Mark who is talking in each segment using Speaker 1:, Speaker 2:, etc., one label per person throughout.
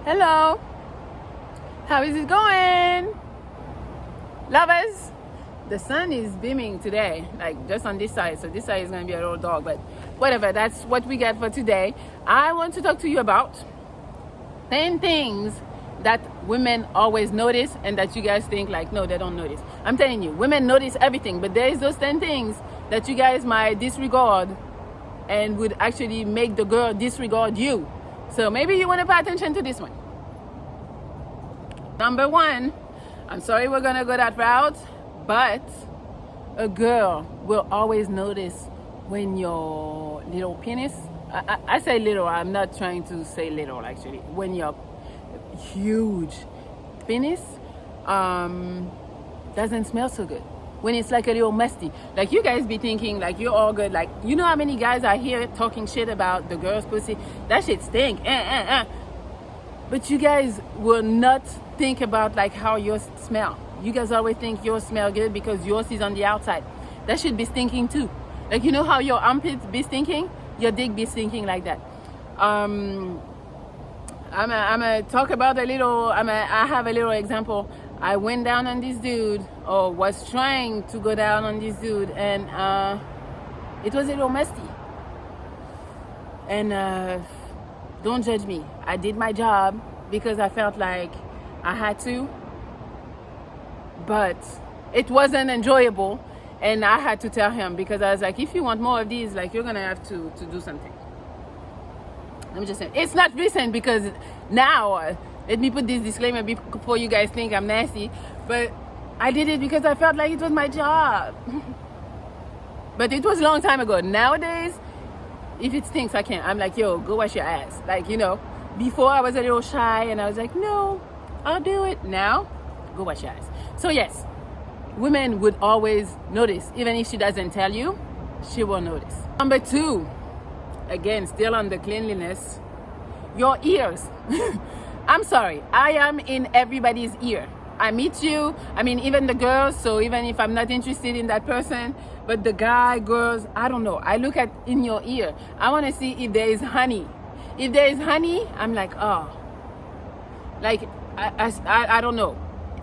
Speaker 1: Hello. How is it going? Lovers, the sun is beaming today, like just on this side. So this side is going to be a little dark, but whatever. That's what we got for today. I want to talk to you about 10 things that women always notice and that you guys think like, no, they don't notice. I'm telling you, women notice everything, but there's those 10 things that you guys might disregard and would actually make the girl disregard you. So maybe you want to pay attention to this one. Number one, I'm sorry we're gonna go that route, but a girl will always notice when your little penis, I say little, I'm not trying to say little actually, when your huge penis doesn't smell so good. When it's like a little musty. Like you guys be thinking like you're all good. Like, you know how many guys are here talking shit about the girl's pussy? That shit stink. But you guys will not think about like how yours smell. You guys always think yours smell good because yours is on the outside. That should be stinking too. Like, you know how your armpits be stinking? Your dick be stinking like that. I'm gonna talk about I have a little example. I went down on this dude, or was trying to go down on this dude, and it was a little messy. And don't judge me. I did my job because I felt like I had to, but it wasn't enjoyable, and I had to tell him because I was like, if you want more of these, like, you're gonna have to do something. I'm just saying, it's not recent because now, let me put this disclaimer before you guys think I'm nasty, but I did it because I felt like it was my job. But it was a long time ago. Nowadays, if it stinks, I can't. I'm like, yo, go wash your ass. Like, you know, before I was a little shy and I was like, no, I'll do it. Now, go wash your ass. So yes, women would always notice. Even if she doesn't tell you, she will notice. Number two, again, still on the cleanliness, your ears. I'm sorry, I am in everybody's ear. I meet you, I mean, even the girls, so even if I'm not interested in that person, but the guy, girls, I don't know. I look at in your ear. I want to see if there is honey. If there is honey, I'm like, oh. Like, I don't know.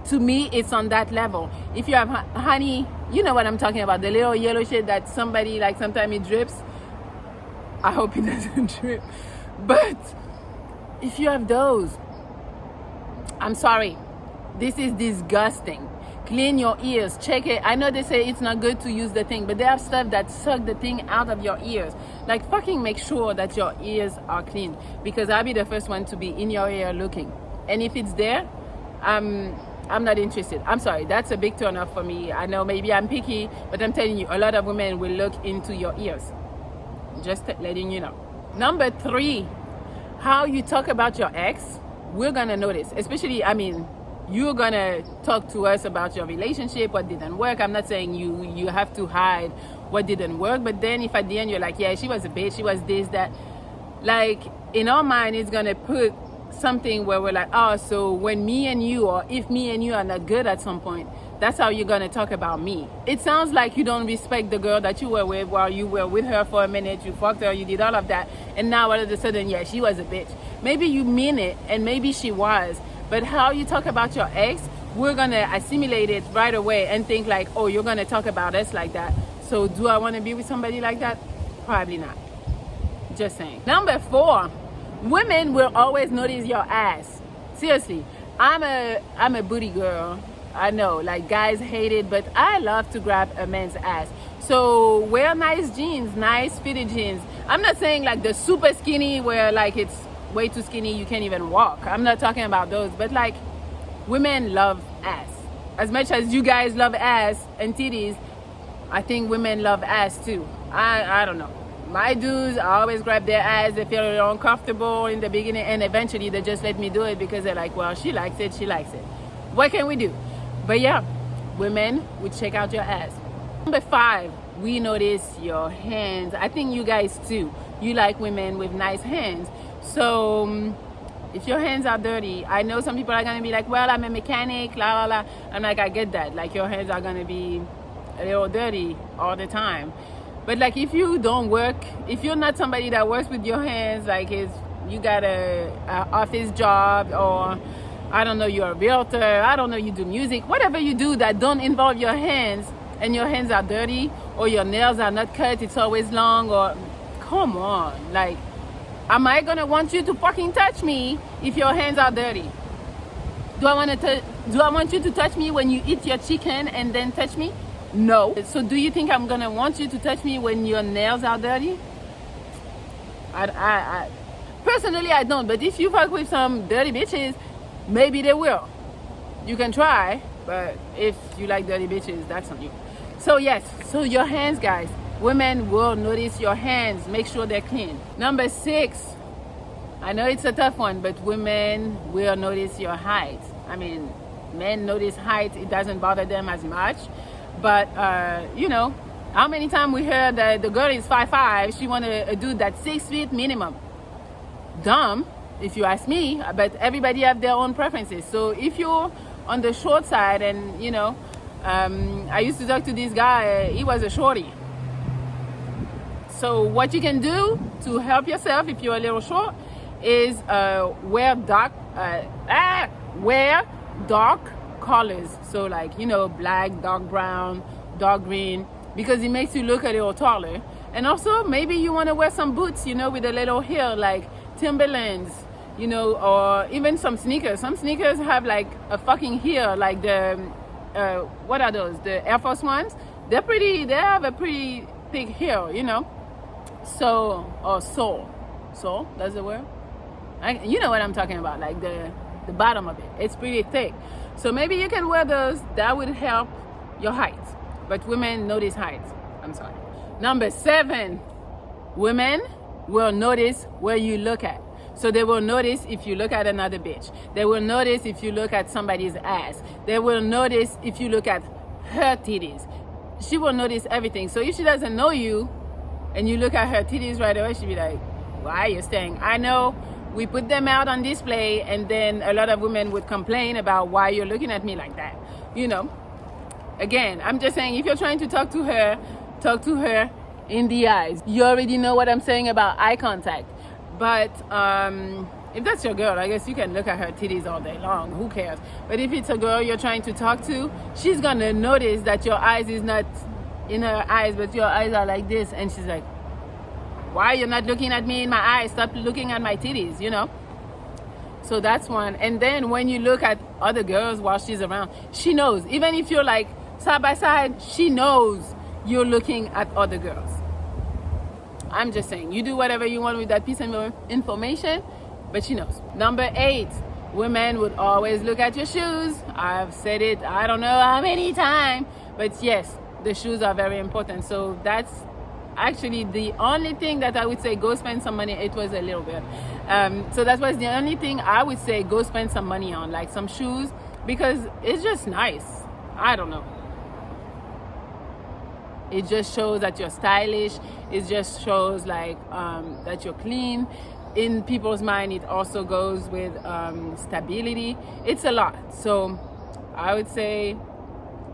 Speaker 1: To me, it's on that level. If you have honey, you know what I'm talking about. The little yellow shit that somebody, like, sometimes it drips. I hope it doesn't drip. But if you have those, I'm sorry, this is disgusting. Clean your ears, check it. I know they say it's not good to use the thing, but they have stuff that suck the thing out of your ears. Like, fucking make sure that your ears are clean, because I'll be the first one to be in your ear looking. And if it's there, I'm not interested. I'm sorry, that's a big turn off for me. I know maybe I'm picky, but I'm telling you, a lot of women will look into your ears. Just letting you know. Number three, how you talk about your ex, we're gonna notice. Especially, I mean, you're gonna talk to us about your relationship, what didn't work. I'm not saying you have to hide what didn't work, but then if at the end you're like, yeah, she was a bitch, she was this, that, like, in our mind, it's gonna put something where we're like, oh, so when me and you, or if me and you are not good at some point, that's how you're gonna talk about me. It sounds like you don't respect the girl that you were with while you were with her for a minute, you fucked her, you did all of that, and now all of a sudden, yeah, she was a bitch. Maybe you mean it, and maybe she was, but how you talk about your ex, we're gonna assimilate it right away and think like, oh, you're gonna talk about us like that. So do I wanna be with somebody like that? Probably not. Just saying. Number four, women will always notice your ass. Seriously, I'm a booty girl. I know, like, guys hate it, but I love to grab a man's ass. So wear nice jeans, nice fitted jeans. I'm not saying like the super skinny where like it's way too skinny, you can't even walk. I'm not talking about those, but like, women love ass. As much as you guys love ass and titties, I think women love ass too. I don't know. My dudes, I always grab their ass. They feel a little uncomfortable in the beginning, and eventually they just let me do it because they're like, well, she likes it, she likes it. What can we do? But yeah, women would check out your ass. Number five, we notice your hands. I think you guys too. You like women with nice hands. So if your hands are dirty, I know some people are gonna be like, well, I'm a mechanic, la la la. I'm like, I get that. Like, your hands are gonna be a little dirty all the time. But like, if you don't work, if you're not somebody that works with your hands, like, is you got a office job, or I don't know, you're a realtor, I don't know, you do music, whatever you do that don't involve your hands, and your hands are dirty, or your nails are not cut, it's always long, or come on, like, am I gonna want you to fucking touch me if your hands are dirty? Do I want you to touch me when you eat your chicken and then touch me? No. So do you think I'm gonna want you to touch me when your nails are dirty? I personally, I don't. But if you fuck with some dirty bitches, maybe they will. You can try, but if you like dirty bitches, that's on you. So yes, so your hands, guys. Women will notice your hands. Make sure they're clean. Number 6. I know it's a tough one, but women will notice your height. I mean, men notice height. It doesn't bother them as much. But, you know, how many times we heard that the girl is 5'5", she want a dude that's 6 feet minimum. Dumb, if you ask me, but everybody have their own preferences. So if you're on the short side and, you know, I used to talk to this guy, he was a shorty. So what you can do to help yourself if you're a little short is wear dark colors. So like, you know, black, dark brown, dark green, because it makes you look a little taller. And also maybe you want to wear some boots, you know, with a little heel, like Timberlands, you know, or even some sneakers. Some sneakers have like a fucking heel, like the what are those, the Air Force Ones. They have a pretty thick heel, you know. So, or sole, that's the word. You know what I'm talking about, like the bottom of it. It's pretty thick. So maybe you can wear those. That would help your height. But women notice height. I'm sorry. Number 7, women will notice where you look at. So they will notice if you look at another bitch. They will notice if you look at somebody's ass. They will notice if you look at her titties. She will notice everything. So if she doesn't know you and you look at her titties right away, she'll be like, why are you staring? I know we put them out on display, and then a lot of women would complain about why you're looking at me like that. You know, again, I'm just saying, if you're trying to talk to her in the eyes. You already know what I'm saying about eye contact. But if that's your girl, I guess you can look at her titties all day long. Who cares? But if it's a girl you're trying to talk to, she's gonna notice that your eyes is not in her eyes, but your eyes are like this, and she's like, why you're not looking at me in my eyes? Stop looking at my titties, you know? So that's one. And then when you look at other girls while she's around, she knows. Even if you're like side by side, she knows you're looking at other girls. I'm just saying, you do whatever you want with that piece of information, but she knows. Number 8, women would always look at your shoes. I've said it, I don't know how many times, but yes, the shoes are very important. So that's actually the only thing that I would say, go spend some money. It was a little bit. So that was the only thing I would say, go spend some money on, like some shoes, because it's just nice. I don't know. It just shows that you're stylish. It just shows like that you're clean. In people's mind, it also goes with stability. It's a lot. So I would say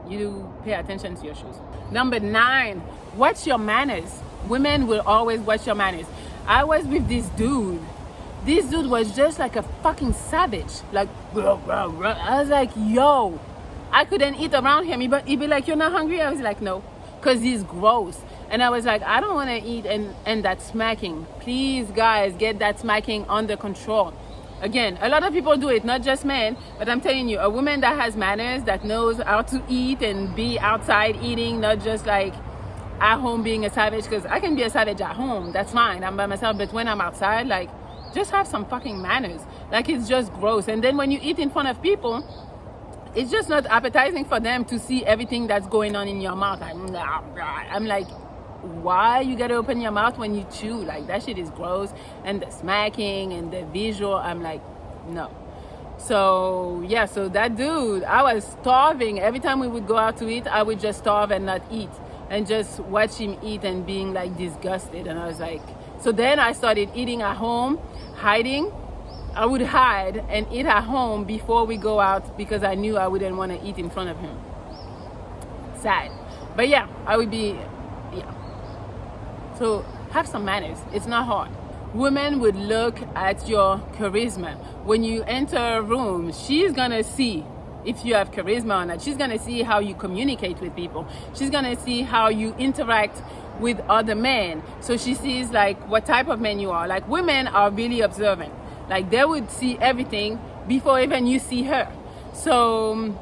Speaker 1: you pay attention to your shoes. Number 9, watch your manners. Women will always watch your manners. I was with this dude. This dude was just like a fucking savage. Like, I was like, yo, I couldn't eat around him. He'd be like, you're not hungry? I was like, no, because he's gross. And I was like, I don't want to eat and that smacking. Please, guys, get that smacking under control. Again, a lot of people do it, not just men, but I'm telling you, a woman that has manners, that knows how to eat and be outside eating, not just like at home being a savage, because I can be a savage at home, that's fine, I'm by myself, but when I'm outside, like, just have some fucking manners. Like, it's just gross. And then when you eat in front of people, it's just not appetizing for them to see everything that's going on in your mouth. I'm like, why you gotta open your mouth when you chew? Like, that shit is gross. And the smacking and the visual, I'm like, no. So yeah, so that dude, I was starving. Every time we would go out to eat, I would just starve and not eat, and just watch him eat and being like disgusted. And I was like, so then I started eating at home, hiding. I would hide and eat at home before we go out, because I knew I wouldn't want to eat in front of him. Sad. But yeah, I would be, yeah. So have some manners. It's not hard. women would look at your charisma. When you enter a room, she's gonna see if you have charisma or not. She's gonna see how you communicate with people. She's gonna see how you interact with other men. So she sees like what type of man you are. Like women are really observant. Like they would see everything before even you see her. So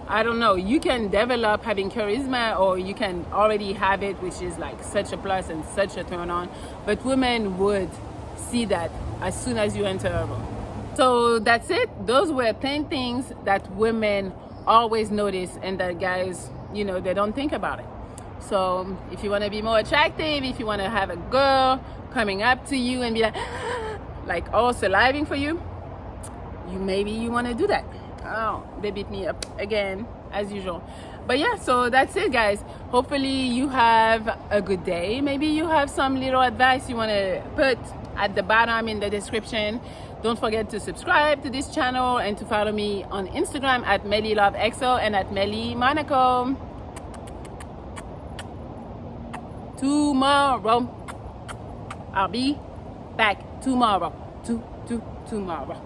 Speaker 1: I don't know, you can develop having charisma, or you can already have it, which is like such a plus and such a turn on. But women would see that as soon as you enter a room. So that's it. Those were 10 things that women always notice and that guys, you know, they don't think about it. So if you want to be more attractive, if you want to have a girl coming up to you and be like all saliving for you, maybe you want to do that. Oh, they beat me up again as usual. But yeah, so that's it, guys. Hopefully you have a good day. Maybe you have some little advice you want to put at the bottom in the description. Don't forget to subscribe to this channel and to follow me on Instagram at MelliLoveXO and at Melli Monaco. Tomorrow, I'll be back tomorrow. Tomorrow.